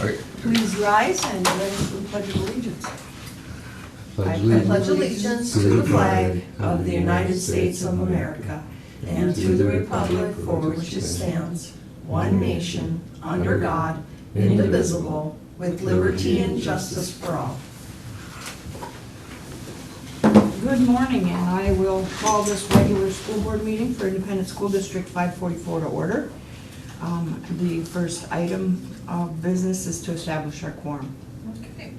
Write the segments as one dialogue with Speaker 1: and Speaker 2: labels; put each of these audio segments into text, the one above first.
Speaker 1: Okay.
Speaker 2: Please rise and join us in the Pledge of Allegiance. I pledge allegiance to the flag of the United States of America and to the republic for which it stands, one nation, under God, indivisible, with liberty and justice for all. Good morning, and I will call this regular school board meeting for Independent School District 544 to order. The first item of business is to establish our quorum.
Speaker 3: Okay.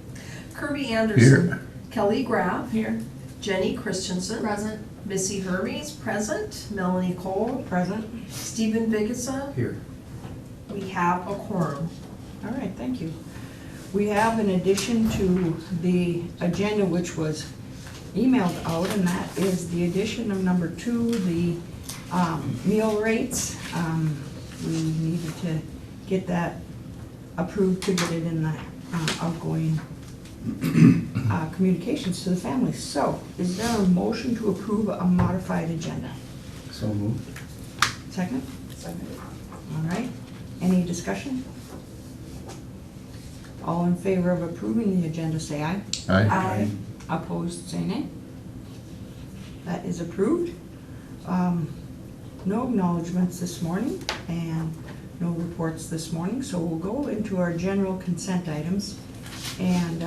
Speaker 3: Kirby Anderson.
Speaker 1: Here.
Speaker 3: Kelly Graff.
Speaker 2: Here.
Speaker 3: Jenny Christensen.
Speaker 4: Present.
Speaker 3: Missy Hermes, present. Melanie Cole.
Speaker 2: Present.
Speaker 3: Stephen Vigasa.
Speaker 1: Here.
Speaker 3: We have a quorum.
Speaker 2: All right, thank you. We have an addition to the agenda which was emailed out, and that is the addition of number 2, the meal rates. We needed to get that approved to get it in the outgoing communications to the families. So, is there a motion to approve a modified agenda?
Speaker 1: So moved.
Speaker 2: Second? Second. All right. Any discussion? All in favor of approving the agenda, say aye.
Speaker 1: Aye.
Speaker 2: Opposed, say nay. That is approved. No acknowledgements this morning and no reports this morning, so we'll go into our general consent items. And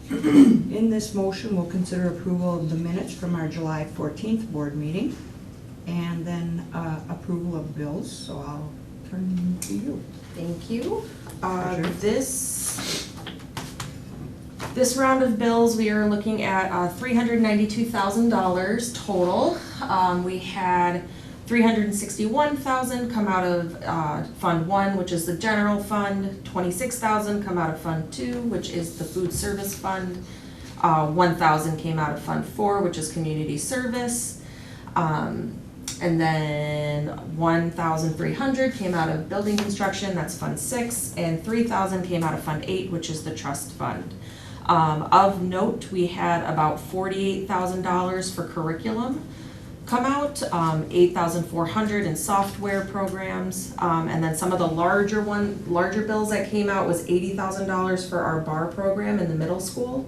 Speaker 2: in this motion, we'll consider approval of the minutes from our July 14th board meeting and then approval of bills, so I'll turn to you.
Speaker 4: Thank you.
Speaker 2: Pleasure.
Speaker 4: This round of bills, we are looking at $392,000 total. We had $361,000 come out of Fund 1, which is the general fund, $26,000 come out of Fund 2, which is the food service fund, $1,000 came out of Fund 4, which is community service, and then $1,300 came out of building construction, that's Fund 6, and $3,000 came out of Fund 8, which is the trust fund. Of note, we had about $48,000 for curriculum come out, $8,400 in software programs, and then some of the larger bills that came out was $80,000 for our bar program in the middle school.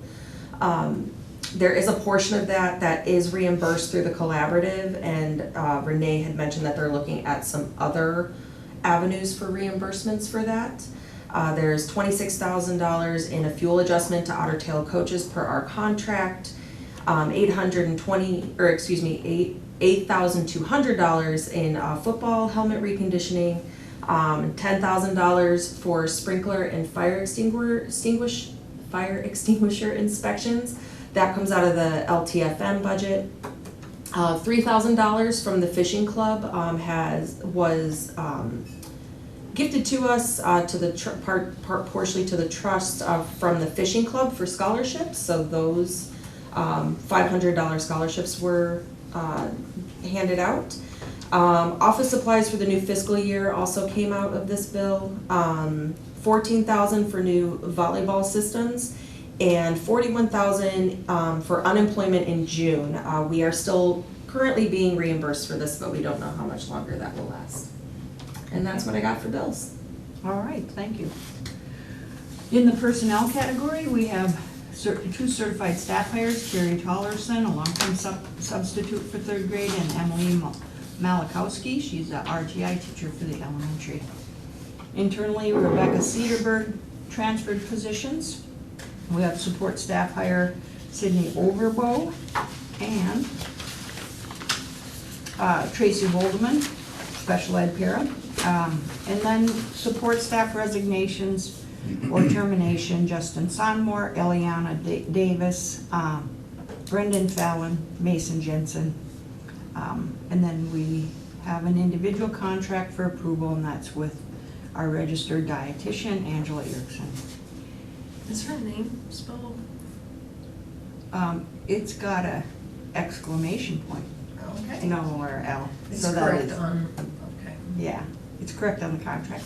Speaker 4: There is a portion of that is reimbursed through the collaborative, and Renee had mentioned that they're looking at some other avenues for reimbursements for that. There's $26,000 in a fuel adjustment to Otter Tail coaches per our contract, $8,200 in football helmet reconditioning, $10,000 for sprinkler and fire extinguisher inspections. That comes out of the LTFM budget. $3,000 from the fishing club was gifted to us to the partially to the trust from the fishing club for scholarships. So those $500 scholarships were handed out. Office supplies for the new fiscal year also came out of this bill. $14,000 for new volleyball systems and $41,000 for unemployment in June. We are still currently being reimbursed for this, but we don't know how much longer that will last. And that's what I got for bills.
Speaker 2: All right, thank you. In the personnel category, we have 2 certified staff hires, Carrie Tollerson, a long-term substitute for 3rd grade, and Emily Malakowski, she's a RTI teacher for the elementary. Internally, Rebecca Cedarberg transferred positions. We have support staff hire Sydney Overbo and Tracy Voldeman, special ed para. And then support staff resignations or termination, Justin Sonmore, Eliana Davis, Brendan Fallon, Mason Jensen. And then we have an individual contract for approval, and that's with our registered dietitian, Angela Erickson.
Speaker 3: Is her name spelled?
Speaker 2: It's got a exclamation point.
Speaker 3: Okay.
Speaker 2: No, or L.
Speaker 3: It's
Speaker 2: So that
Speaker 3: correct
Speaker 2: is-
Speaker 3: on, okay.
Speaker 2: Yeah, it's correct on the contract.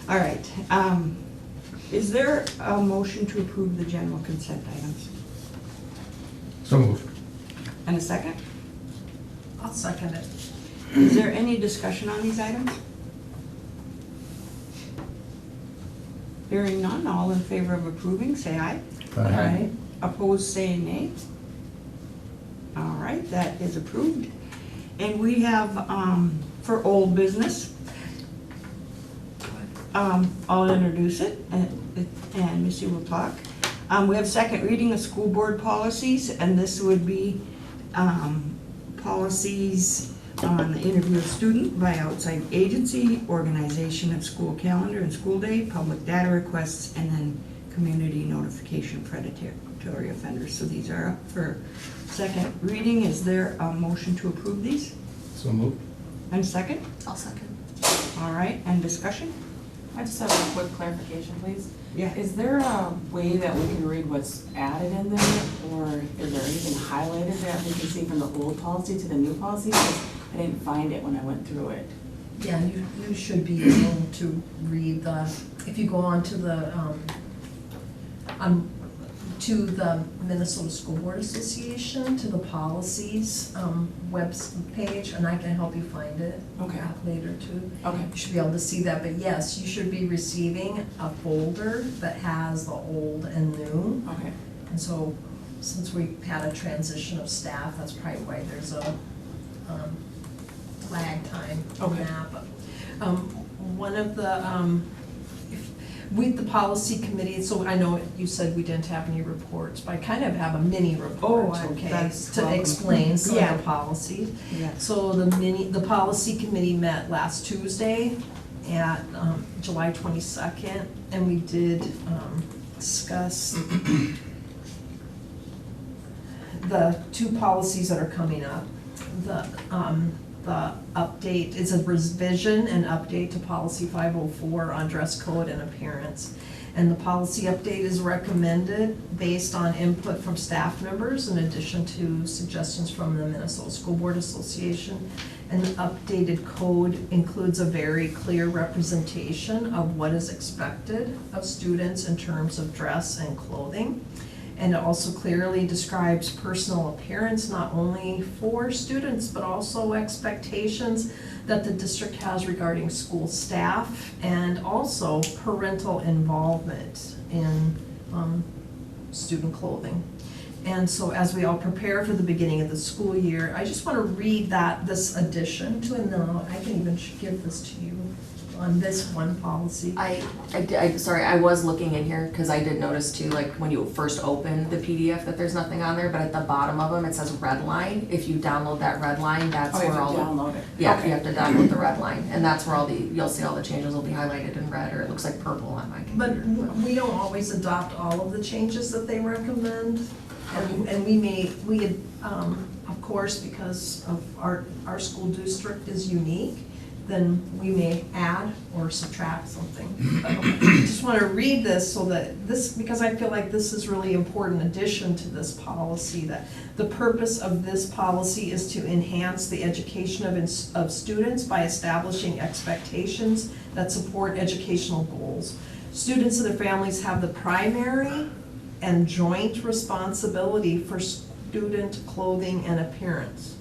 Speaker 2: All right. Is there a motion to approve the general consent items?
Speaker 1: So moved.
Speaker 2: And a second?
Speaker 3: I'll second it.
Speaker 2: Is there any discussion on these items? Hearing none, all in favor of approving, say aye.
Speaker 1: Aye.
Speaker 2: Opposed, say nay. All right, that is approved. And we have, for old business, I'll introduce it, and Missy will talk. We have second reading of school board policies, and this would be policies on the interview of student by outside agency, organization of school calendar and school day, public data requests, and then community notification of predatory offenders. So these are up for second reading. Is there a motion to approve these?
Speaker 1: So moved.
Speaker 2: And second?
Speaker 3: I'll second.
Speaker 2: All right, and discussion?
Speaker 5: I just have a quick clarification, please.
Speaker 2: Yeah.
Speaker 5: Is there a way that we can read what's added in there, or is there anything highlighted that we can see from the old policy to the new policy? 'Cause I didn't find it when I went through it.
Speaker 3: Yeah, you should be able to read the, if you go on to the Minnesota School Board Association, to the policies web page, and I can help you find it
Speaker 5: Okay.
Speaker 3: later too.
Speaker 5: Okay.
Speaker 3: You should be able to see that, but yes, you should be receiving a folder that has the old and new.
Speaker 5: Okay.
Speaker 3: And so, since we had a transition of staff, that's probably why there's a lag time on
Speaker 5: Okay.
Speaker 3: that. But one of the, with the policy committee, so I know you said we didn't have any reports, but I kind of have a mini report, okay?
Speaker 2: that's
Speaker 3: To
Speaker 2: welcome.
Speaker 3: explain some
Speaker 2: Yeah.
Speaker 3: of the policies.
Speaker 2: Yeah.
Speaker 3: So the policy committee met last Tuesday at July 22nd, and we did discuss the two policies that are coming up. The update is a revision and update to policy 504 on dress code and appearance. And the policy update is recommended based on input from staff members in addition to suggestions from the Minnesota School Board Association. And the updated code includes a very clear representation of what is expected of students in terms of dress and clothing. And it also clearly describes personal appearance, not only for students, but also expectations that the district has regarding school staff, and also parental involvement in student clothing. And so as we all prepare for the beginning of the school year, I just want to read this addition to, and then I can even give this to you on this one policy.
Speaker 4: Sorry, I was looking in here, because I did notice too, like, when you first open the PDF, that there's nothing on there, but at the bottom of them, it says red line. If you download that red line, that's
Speaker 5: Oh, you
Speaker 4: where
Speaker 5: have
Speaker 4: all
Speaker 5: to
Speaker 4: the.
Speaker 5: download it.
Speaker 4: Yeah,
Speaker 5: Okay.
Speaker 4: you have to download the red line, and that's where you'll see all the changes will be highlighted in red, or it looks like purple on my
Speaker 3: But
Speaker 4: computer.
Speaker 3: we don't always adopt all of the changes that they recommend. And we, of course, because of our school district is unique, then we may add or subtract something. But I just want to read this so that because I feel like this is really important addition to this policy, that the purpose of this policy is to enhance the education of students by establishing expectations that support educational goals. Students and their families have the primary and joint responsibility for student clothing and appearance.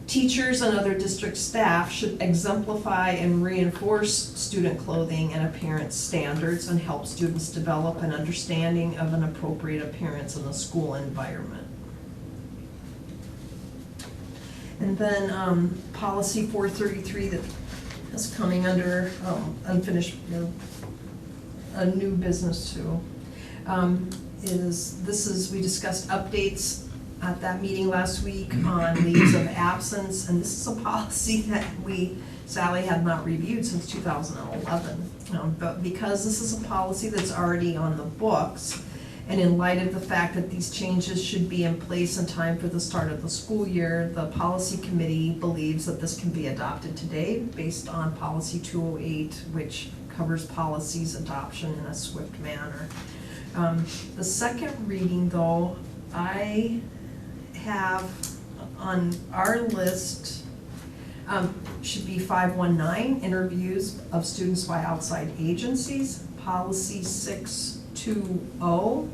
Speaker 3: Teachers and other district staff should exemplify and reinforce student clothing and appearance standards and help students develop an understanding of an appropriate appearance in the school environment. And then policy 433 that is coming under unfinished, a new business too, we discussed updates at that meeting last week on leaves of absence, and this is a policy that Sally had not reviewed since 2011. But because this is a policy that's already on the books, and in light of the fact that these changes should be in place in time for the start of the school year, the policy committee believes that this can be adopted today based on policy 208, which covers policies adoption in a swift manner. The second reading, though, I have on our list, should be 519, interviews of students by outside agencies, policy 620,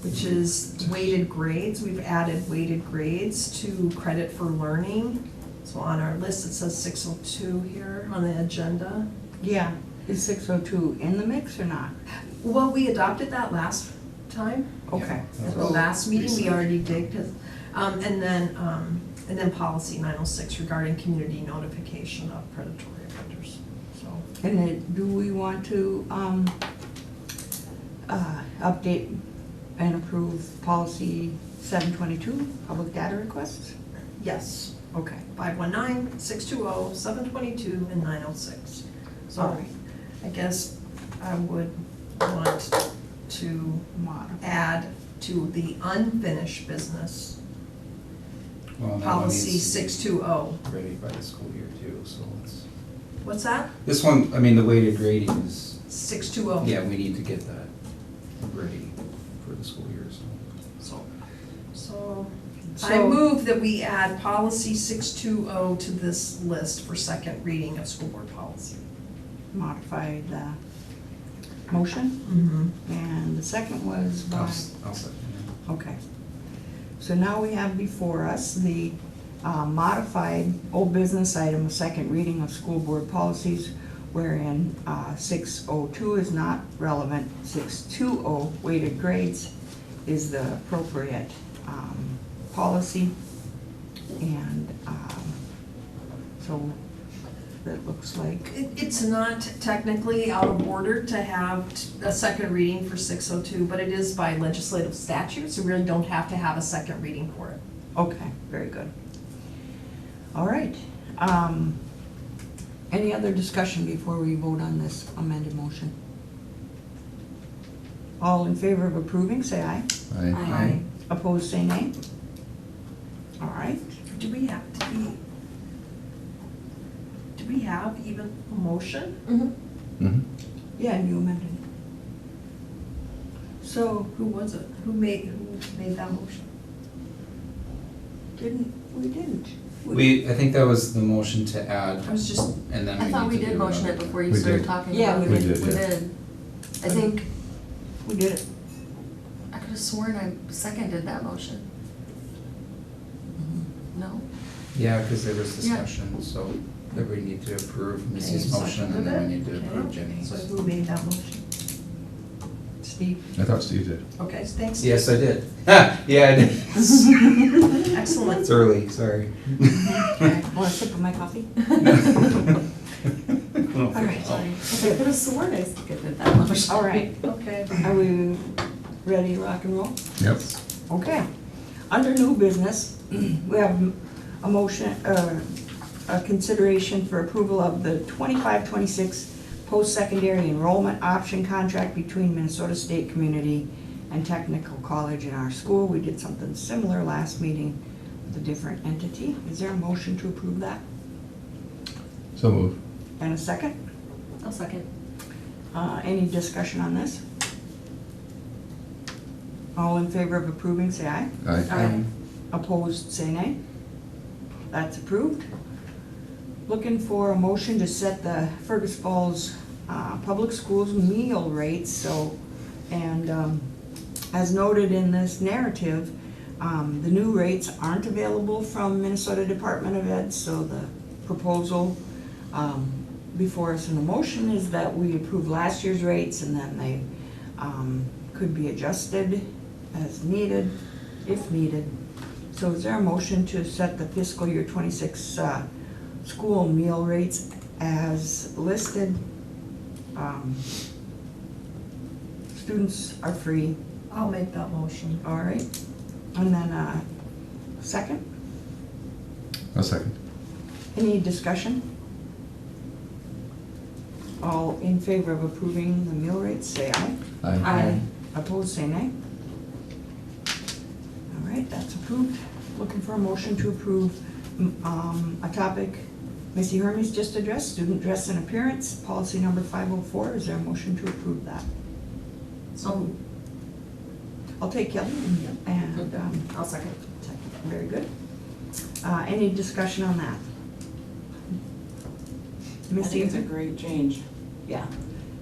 Speaker 3: which is weighted grades. We've added weighted grades to credit for learning. So on our list, it says 602 here on the agenda.
Speaker 2: Yeah, Is 602 in the mix or not?
Speaker 3: Well, we adopted that last time.
Speaker 2: Okay.
Speaker 1: Yeah.
Speaker 3: At the last meeting, we already did, 'cause, and then policy 906 regarding community notification of predatory offenders, so.
Speaker 2: And then, do we want to update and approve policy 722, public data requests?
Speaker 3: Yes,
Speaker 2: Okay.
Speaker 3: 519, 620, 722, and 906.
Speaker 2: All
Speaker 3: So
Speaker 2: right.
Speaker 3: I guess I would want to
Speaker 2: Modify.
Speaker 3: add to the unfinished business,
Speaker 1: Well, that one
Speaker 3: policy
Speaker 1: needs to be
Speaker 3: 620.
Speaker 1: ready by the school year too, so it's,
Speaker 3: What's that?
Speaker 1: this one, I mean, the weighted grading is,
Speaker 3: 620.
Speaker 1: yeah, we need to get that ready for the school year, so.
Speaker 3: So I
Speaker 2: So-
Speaker 3: move that we add policy 620 to this list for second reading of school board policy.
Speaker 2: Modified motion,
Speaker 3: Mm-hmm.
Speaker 2: and the second was by,
Speaker 1: I'll second it.
Speaker 2: okay. So now we have before us the modified old business item, second reading of school board policies, wherein 602 is not relevant, 620 weighted grades is the appropriate policy. And so it looks like,
Speaker 3: It's not technically out of order to have a second reading for 602, but it is by legislative statute, so we really don't have to have a second reading for it.
Speaker 2: okay, very good. All right. Any other discussion before we vote on this amended motion? All in favor of approving, say aye.
Speaker 4: Aye.
Speaker 2: Opposed, say nay. All right.
Speaker 3: Do we have even a motion?
Speaker 4: Mm-hmm.
Speaker 1: Mm-hmm.
Speaker 2: Yeah, and you amended it. So,
Speaker 3: Who was it? Who made that motion?
Speaker 2: we didn't.
Speaker 1: I think that was the motion to add,
Speaker 3: I was just,
Speaker 1: and then
Speaker 4: I thought we
Speaker 1: need to
Speaker 4: did
Speaker 1: do
Speaker 4: motion it
Speaker 1: another.
Speaker 4: before you
Speaker 6: We
Speaker 4: started
Speaker 6: did.
Speaker 4: talking
Speaker 2: Yeah,
Speaker 4: about
Speaker 2: we
Speaker 4: it.
Speaker 6: did,
Speaker 4: We
Speaker 6: yeah.
Speaker 4: did. I think,
Speaker 2: We did it.
Speaker 4: I could have sworn I seconded that motion. No?
Speaker 1: Yeah, because there was
Speaker 4: Yeah.
Speaker 1: discussion, so that we need to approve
Speaker 3: Okay,
Speaker 1: Missy's
Speaker 3: you
Speaker 1: motion, and
Speaker 3: seconded
Speaker 1: then we
Speaker 3: it?
Speaker 1: need to
Speaker 3: Okay.
Speaker 1: approve Jenny's.
Speaker 3: so who made that motion?
Speaker 2: Steve?
Speaker 6: I thought Steve did.
Speaker 3: Okay, thanks.
Speaker 1: Yes, I did. Yeah, I did.
Speaker 3: Excellent.
Speaker 1: It's early, sorry.
Speaker 2: Okay. Want a sip of my coffee?
Speaker 1: All
Speaker 2: right.
Speaker 4: Sorry. I could have sworn I seconded that motion.
Speaker 2: All right.
Speaker 3: Okay.
Speaker 2: Are we ready to rock and roll?
Speaker 6: Yep.
Speaker 2: Okay. Under new business, we have a motion, a consideration for approval of the 25-26 post-secondary enrollment option contract between Minnesota State Community and Technical College in our school. We did something similar last meeting with a different entity. Is there a motion to approve that?
Speaker 6: So move.
Speaker 2: And a second?
Speaker 4: I'll second.
Speaker 2: Any discussion on this? All in favor of approving, say aye.
Speaker 6: Aye.
Speaker 2: Opposed, say nay. That's approved. Looking for a motion to set the Fergus Falls Public Schools meal rates, so, and as noted in this narrative, the new rates aren't available from Minnesota Department of Ed, so the proposal before us in the motion is that we approve last year's rates, and then they could be adjusted as needed, if needed. So is there a motion to set the fiscal year 26 school meal rates as listed? Students are free,
Speaker 3: I'll make that motion.
Speaker 2: all right? And then second,
Speaker 6: I'll second.
Speaker 2: any discussion? All in favor of approving the meal rates, say aye.
Speaker 6: Aye.
Speaker 2: Opposed, say nay. All right, that's approved. Looking for a motion to approve a topic Missy Hermes just addressed, student dress and appearance, policy number 504. Is there a motion to approve that?
Speaker 3: So,
Speaker 2: I'll take Kelly and
Speaker 3: I'll second.
Speaker 2: second. Very good. Any discussion on that?
Speaker 5: I
Speaker 2: Missy?
Speaker 5: think it's a great change.
Speaker 2: Yeah.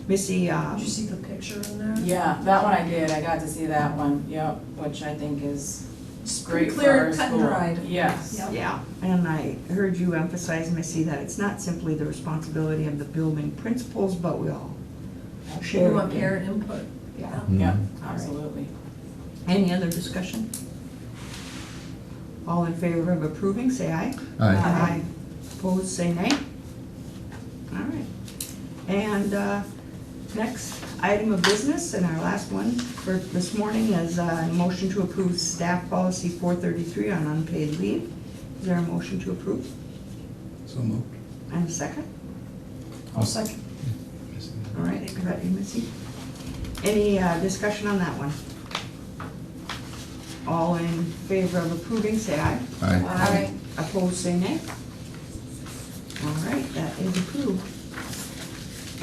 Speaker 2: Missy,
Speaker 3: Did you see the picture in there?
Speaker 5: Yeah, that one I did, I got to see that one, yep, which I think is
Speaker 3: It's
Speaker 5: great for
Speaker 3: clear,
Speaker 5: our
Speaker 3: cut and
Speaker 5: school.
Speaker 3: dried.
Speaker 5: Yes.
Speaker 3: Yep.
Speaker 2: Yeah, and I heard you emphasize, Missy, that it's not simply the responsibility of the building principals, but we all share.
Speaker 3: We want
Speaker 2: it in-
Speaker 3: parent input.
Speaker 2: Yeah.
Speaker 5: Yeah,
Speaker 6: Mhm.
Speaker 5: absolutely.
Speaker 2: Any other discussion? All in favor of approving, say aye.
Speaker 6: Aye.
Speaker 2: Opposed, say nay. All right. And next item of business, and our last one for this morning, is a motion to approve staff policy 433 on unpaid leave. Is there a motion to approve?
Speaker 1: So moved.
Speaker 2: And a second?
Speaker 3: I'll second.
Speaker 2: All right, got you, Missy. Any discussion on that one? All in favor of approving, say aye.
Speaker 6: Aye.
Speaker 2: Opposed, say nay. All right, that is approved.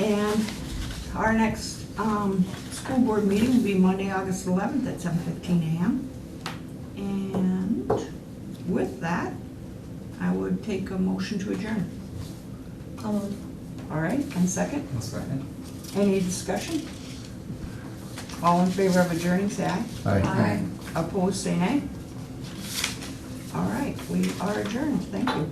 Speaker 2: And our next school board meeting will be Monday, August 11th at 7:15 a.m. And with that, I would take a motion to adjourn. All right, and second?
Speaker 1: One second.
Speaker 2: Any discussion? All in favor of adjourning, say aye.
Speaker 6: Aye.
Speaker 2: Opposed, say nay. All right, we are adjourned. Thank you.